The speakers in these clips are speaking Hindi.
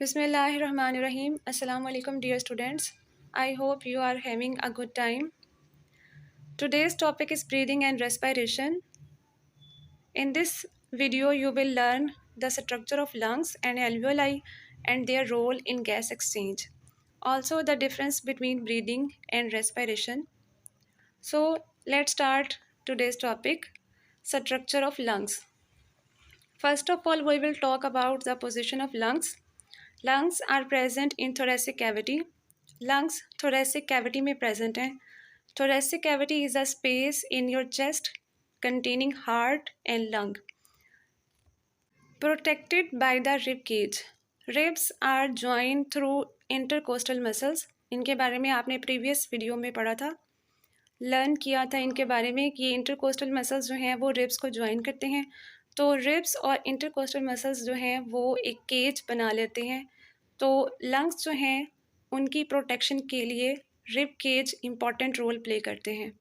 Bismillahirrahmanirrahim. Assalamu alaikum, dear students. I hope you are having a good time. Today's topic is breathing and respiration. In this video, you will learn the structure of lungs and alveoli and their role in gas exchange. Also, the difference between breathing and respiration. So, let's start today's topic, structure of lungs. First of all, we will talk about the position of lungs. Lungs are present in thoracic cavity. Lungs thoracic cavity में present हैं. Thoracic cavity is a space in your chest containing heart and lung, protected by the rib cage. Ribs are joined through intercostal muscles. इनके बारे में आपने प्रीवियस वीडियो में पढ़ा था, लर्न किया था इनके बारे में कि इंटरकोस्टल मसल्स जो हैं वो रिब्स को ज्वाइन करते हैं. तो रिब्स और इंटरकोस्टल मसल्स जो हैं वो एक केज बना लेते हैं. तो लंग्स जो हैं उनकी प्रोटेक्शन के लिए rib cage important role play करते हैं.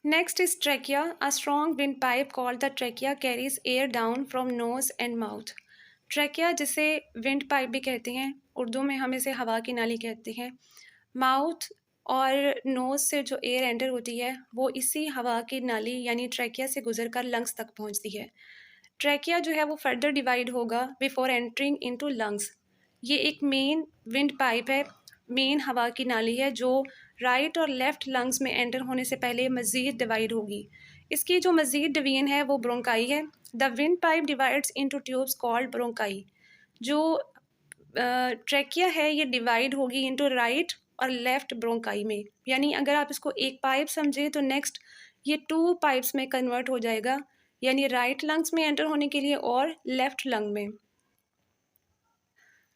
Next is trachea. A strong wind pipe called the trachea carries air down from nose and mouth. Trachea जिसे विंड पाइप भी कहते हैं, उर्दू में हम इसे हवा की नाली कहते हैं. माउथ और नोज़ से जो एयर एंटर होती है वो इसी हवा की नाली यानी ट्रैकिया से गुजरकर लंग्स तक पहुंचती है. ट्रैकिया जो है वो फर्दर डिवाइड होगा बिफोर एंटरिंग इनटू लंग्स. ये एक मेन विंड पाइप है, मेन हवा की नाली है जो राइट और लेफ़्ट लंग्स में एंटर होने से पहले मज़ीद डिवाइड होगी. इसकी जो मज़ीद डिवीजन है वो ब्रोंकाई है. The wind pipe divides into tubes called bronchi. जो ट्रैकिया है ये डिवाइड होगी इनटू राइट और लेफ़्ट ब्रोंकाई में. यानी अगर आप इसको एक पाइप समझें तो नेक्स्ट ये 2 पाइप्स में कन्वर्ट हो जाएगा, यानी राइट लंग्स में एंटर होने के लिए और लेफ़्ट लंग में.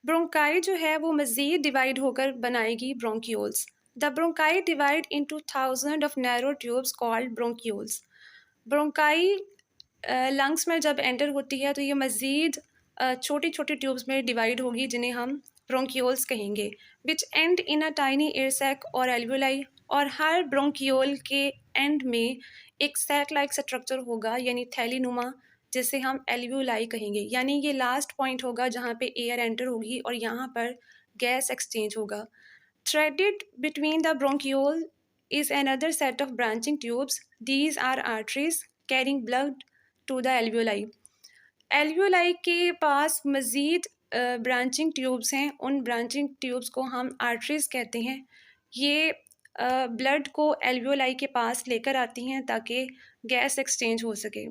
ब्रोंकाई जो है वो मज़ीद डिवाइड होकर बनाएगी bronchioles. The bronchi divide into 1000 of narrow tubes called bronchioles. Bronchi lungs में जब एंटर होती है तो ये मज़ीद छोटी छोटी ट्यूब्स में डिवाइड होगी जिन्हें हम ब्रोंक्यूल्स कहेंगे, which end in a tiny air sac और एल्वुलाई. और हर ब्रोंक्यूल के एंड में एक सैक लाइक स्ट्रक्चर होगा यानी थैलीनुमा, जिसे हम एल्वुलाई कहेंगे. यानी ये लास्ट पॉइंट होगा जहाँ पे एयर एंटर होगी और यहाँ पर गैस एक्सचेंज होगा. Threaded between the bronchiole is another set of branching tubes. These are arteries carrying blood to the alveoli. Alveoli के पास मज़ीद ब्रांचिंग ट्यूब्स हैं. उन ब्रांचिंग ट्यूब्स को हम आर्टरीज कहते हैं. ये ब्लड को एल्वुलाई के पास लेकर आती हैं ताकि गैस एक्सचेंज हो सके.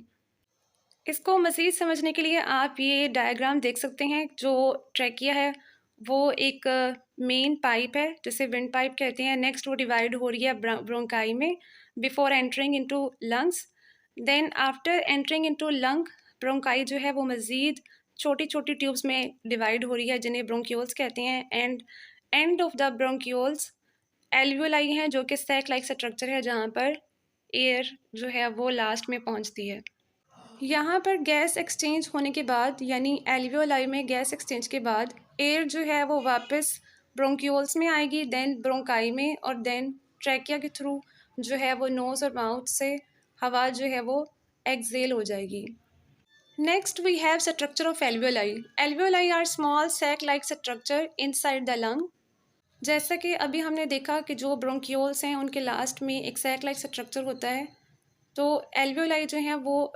इसको मज़ीद समझने के लिए आप ये डायग्राम देख सकते हैं. जो ट्रैकिया है वो एक मेन पाइप है जिसे विंड पाइप कहते हैं. नेक्स्ट वो डिवाइड हो रही है ब्रोंकाई में before entering into lungs. Then after entering into lung, bronchi जो है वो मज़ीद छोटी छोटी ट्यूब्स में डिवाइड हो रही है जिन्हें ब्रोंक्यूल्स कहते हैं. And end of the bronchioles alveoli हैं जो कि सैक लाइक स्ट्रक्चर है जहाँ पर एयर जो है वो लास्ट में पहुँचती है. यहाँ पर गैस एक्सचेंज होने के बाद यानी एल्वुलाई में गैस एक्सचेंज के बाद एयर जो है वो वापस ब्रोंक्यूल्स में आएगी, देन ब्रोंकाई में, और देन ट्रैकिया के थ्रू जो है वो नोज़ और माउथ से हवा जो है वो एक्सेल हो जाएगी. Next we have structure of alveoli. Alveoli are small sac like structure inside the lung. जैसा कि अभी हमने देखा कि जो ब्रोंक्यूल्स हैं उनके लास्ट में एक सैक लाइक स्ट्रक्चर होता है, तो एल्वुलाई जो हैं वो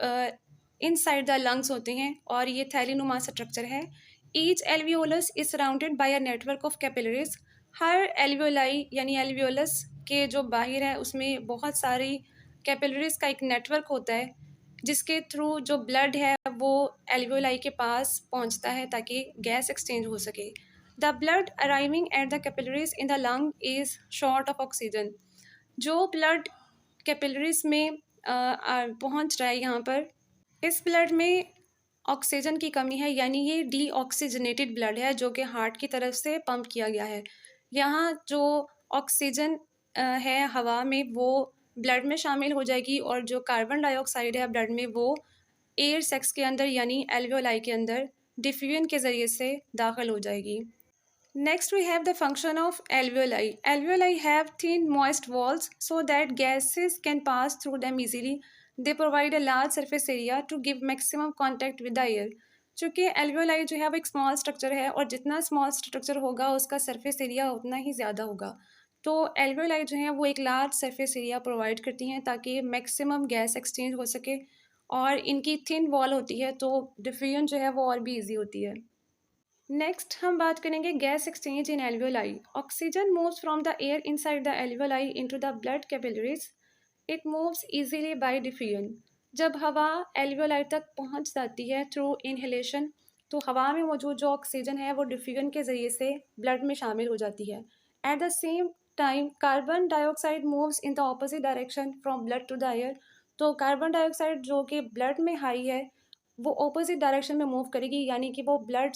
इनसाइड द लंग्स होते हैं और ये थैलीनुमा स्ट्रक्चर है. Each alveolus is surrounded by a network of capillaries. Her alveoli यानी एल्वियोलस के जो बाहर है उसमें बहुत सारी कैपिलरीज का एक नेटवर्क होता है जिसके थ्रू जो ब्लड है वो एल्वुलाई के पास पहुंचता है ताकि गैस एक्सचेंज हो सके. The blood arriving at the capillaries in the lung is short of oxygen. जो ब्लड कैपिलरीज में पहुंच रहा है यहाँ पर, इस ब्लड में ऑक्सीजन की कमी है, यानी ये डीऑक्सीजनेटेड ब्लड है जो कि हार्ट की तरफ से पंप किया गया है. यहाँ जो ऑक्सीजन है हवा में वो ब्लड में शामिल हो जाएगी और जो कार्बन डाइऑक्साइड है ब्लड में वो एयर सैक्स के अंदर यानी एल्वुलाई के अंदर डिफ्यूजन के ज़रिए से दाखिल हो जाएगी. Next we have the function of alveoli. Alveoli have thin moist walls so that gases can pass through them easily. They provide a large surface area to give maximum contact with the air. चूँकि एल्वियोलाई जो है वो एक स्मॉल स्ट्रक्चर है और जितना स्मॉल स्ट्रक्चर होगा उसका सरफेस एरिया उतना ही ज़्यादा होगा। तो एल्वियोलाई जो है वो एक लार्ज सरफेस एरिया प्रोवाइड करती हैं ताकि मैक्सिमम गैस एक्सचेंज हो सके और इनकी थिन वॉल होती है तो डिफ्यूजन जो है वो और भी ईज़ी होती है। नेक्स्ट हम बात करेंगे gas exchange in alveoli. Oxygen moves from the air inside the alveoli into the blood capillaries. It moves easily bye diffusion. जब हवा एल्वियोलाई तक पहुंच जाती है थ्रू इनहेलेशन तो हवा में मौजूद जो ऑक्सीजन है वो डिफ्यूजन के ज़रिए से ब्लड में शामिल हो जाती है। At the same time carbon dioxide moves in the opposite direction from blood to the air. तो कार्बन डाइऑक्साइड जो कि ब्लड में हाई है वो ऑपोजिट डायरेक्शन में मूव करेगी, यानी कि वो ब्लड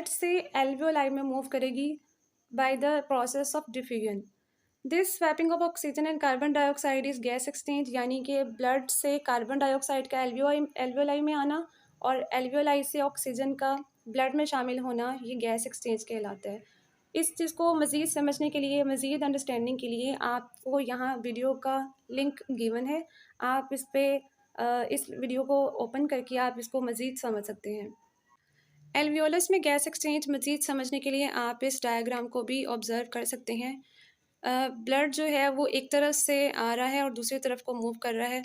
से एल्वियोलाई में मूव करेगी by the process of diffusion. This swapping of oxygen and carbon dioxide is gas exchange, यानी कि ब्लड से कार्बन डाइऑक्साइड का एल्वियोलाई में आना और एल्वियोलाई से ऑक्सीजन का ब्लड में शामिल होना, ये गैस एक्सचेंज कहलाता है। इस चीज़ को मज़ीद समझने के लिए, मज़ीद अंडरस्टैंडिंग के लिए आपको यहाँ वीडियो का लिंक गिवन है। आप इस वीडियो को ओपन करके आप इसको मज़ीद समझ सकते हैं। एल्वियोलस में गैस एक्सचेंज मज़ीद समझने के लिए आप इस डायग्राम को भी ऑब्ज़र्व कर सकते हैं। ब्लड जो है वो एक तरफ से आ रहा है और दूसरी तरफ को मूव कर रहा है।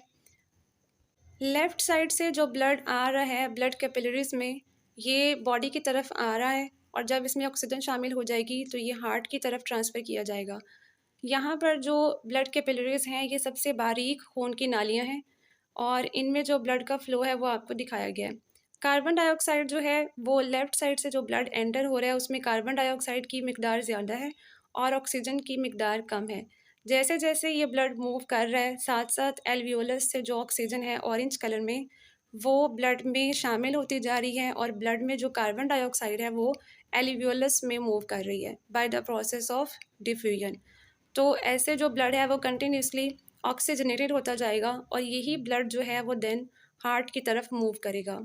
लेफ़्ट साइड से जो ब्लड आ रहा है ब्लड कैपिलरीज़ में, ये बॉडी की तरफ आ रहा है और जब इसमें ऑक्सीजन शामिल हो जाएगी तो ये हार्ट की तरफ ट्रांसफ़र किया जाएगा। यहाँ पर जो ब्लड कैपिलरीज़ हैं ये सबसे बारीक खून की नालियाँ हैं और इनमें जो ब्लड का फ़्लो है वो आपको दिखाया गया है। कार्बन डाइऑक्साइड जो है वो लेफ़्ट साइड से जो ब्लड एंटर हो रहा है उसमें कार्बन डाइऑक्साइड की मिक़दार ज़्यादा है और ऑक्सीजन की मिक़दार कम है। जैसे जैसे ये ब्लड मूव कर रहा है साथ साथ एल्वियोलस से जो ऑक्सीजन है ऑरेंज कलर में वो ब्लड में शामिल होती जा रही है और ब्लड में जो कार्बन डाइऑक्साइड है वो एल्वियोलस में मूव कर रही है by the process of diffusion. तो ऐसे जो ब्लड है वो कंटिन्यूसली ऑक्सीजनेटेड होता जाएगा और यही ब्लड जो है वो देन हार्ट की तरफ मूव करेगा।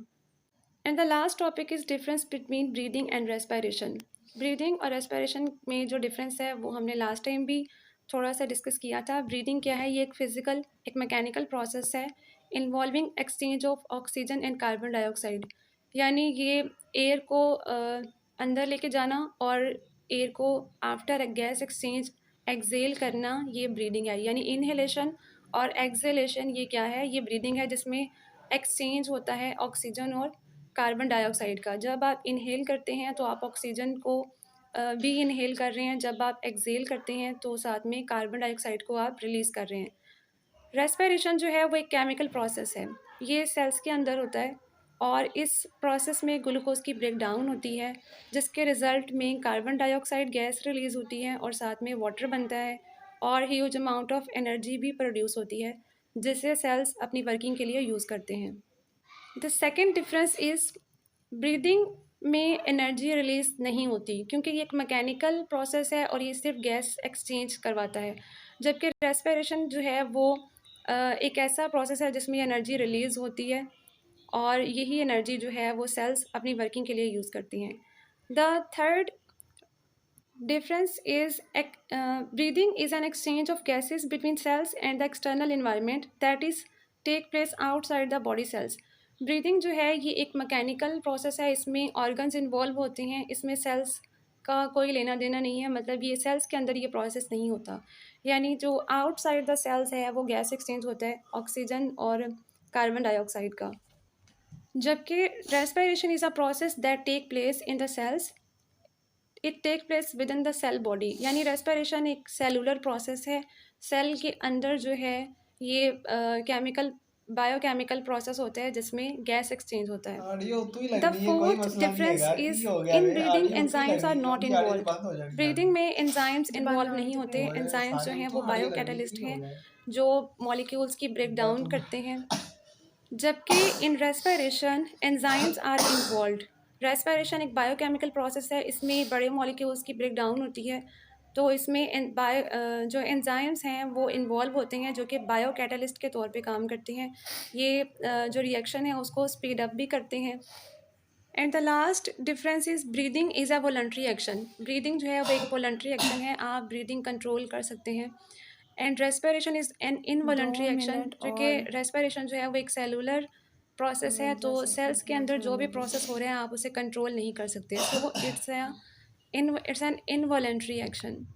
And the last topic is difference between breathing and respiration. Breathing और रेस्पिरेशन में जो डिफरेंस है वो हमने लास्ट टाइम भी थोड़ा सा डिस्कस किया था। ब्रीदिंग क्या है? ये एक फिजिकल, एक मैकेनिकल प्रोसेस है involving exchange of oxygen and carbon dioxide. यानी ये एयर को अंदर लेके जाना और एयर को आफ्टर गैस एक्सचेंज एक्सेल करना, ये ब्रीदिंग है। यानी इनहेलेशन और एक्सेलेशन ये क्या है? ये ब्रीदिंग है जिसमें एक्सचेंज होता है ऑक्सीजन और कार्बन डाइऑक्साइड का। जब आप इनहेल करते हैं तो आप ऑक्सीजन को भी इनहेल कर रहे हैं, जब आप एक्सहेल करते हैं तो साथ में कार्बन डाइऑक्साइड को आप रिलीज़ कर रहे हैं। रेस्पिरेशन जो है वो एक केमिकल प्रोसेस है, ये सेल्स के अंदर होता है और इस प्रोसेस में ग्लूकोज की ब्रेक डाउन होती है जिसके रिज़ल्ट में कार्बन डाइऑक्साइड गैस रिलीज़ होती है और साथ में वाटर बनता है और ह्यूज अमाउंट ऑफ एनर्जी भी प्रोड्यूस होती है जिसे सेल्स अपनी वर्किंग के लिए यूज़ करते हैं। The second difference is breathing में एनर्जी रिलीज़ नहीं होती क्योंकि ये एक मैकेनिकल प्रोसेस है और ये सिर्फ गैस एक्सचेंज करवाता है, जबकि रेस्पिरेशन जो है वो एक ऐसा प्रोसेस है जिसमें एनर्जी रिलीज़ होती है और यही एनर्जी जो है वो सेल्स अपनी वर्किंग के लिए यूज़ करती हैं। The third difference is breathing is an exchange of gases between cells and the external environment that is take place outside the body cells। Breathing जो है ये एक मैकेनिकल प्रोसेस है, इसमें ऑर्गन्स इन्वॉल्व होते हैं, इसमें सेल्स का कोई लेना देना नहीं है, मतलब ये सेल्स के अंदर ये प्रोसेस नहीं होता। यानी जो आउटसाइड द सेल्स है वो गैस एक्सचेंज होता है ऑक्सीजन और कार्बन डाइऑक्साइड का, जबकि respiration is a process that take place in the cells, it take place with in the cell body. यानी रेस्पिरेशन एक सेलुलर प्रोसेस है, सेल के अंदर जो है ये केमिकल बायोकेमिकल प्रोसेस होता है जिसमें गैस एक्सचेंज होता है। The fourth difference is in breathing enzymes are not involve. Breathing में एंजाइम्स इन्वॉल्व नहीं होते। एंजाइम्स जो हैं वो बायो कैटलिस्ट हैं जो मॉलिक्यूल्स की ब्रेक डाउन करते हैं, जबकि in respiration enzymes are involved. Respiration एक बायोकेमिकल प्रोसेस है, इसमें बड़े मॉलिक्यूल्स की ब्रेक डाउन होती है, तो इसमें जो एंजाइम्स हैं वो इन्वॉल्व होते हैं जो कि बायो कैटलिस्ट के तौर पे काम करते हैं। ये जो रिएक्शन है उसको स्पीड अप भी करते हैं। And the last difference is breathing is a voluntary action. Breathing जो है वो एक वॉलंटरी एक्शन है, आप ब्रीदिंग कंट्रोल कर सकते हैं। And respiration is an involuntary action, जो कि रेस्पिरेशन जो है वो एक सेलुलर प्रोसेस है, तो सेल्स के अंदर जो भी प्रोसेस हो रहे हैं आप उसे कंट्रोल नहीं कर सकते, so it's an involuntary action.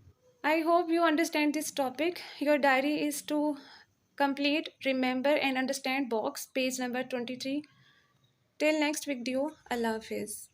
I hope you understand this topic. Your diary is to complete, remember, and understand box, page number 23. Till next video, Allah Hafiz.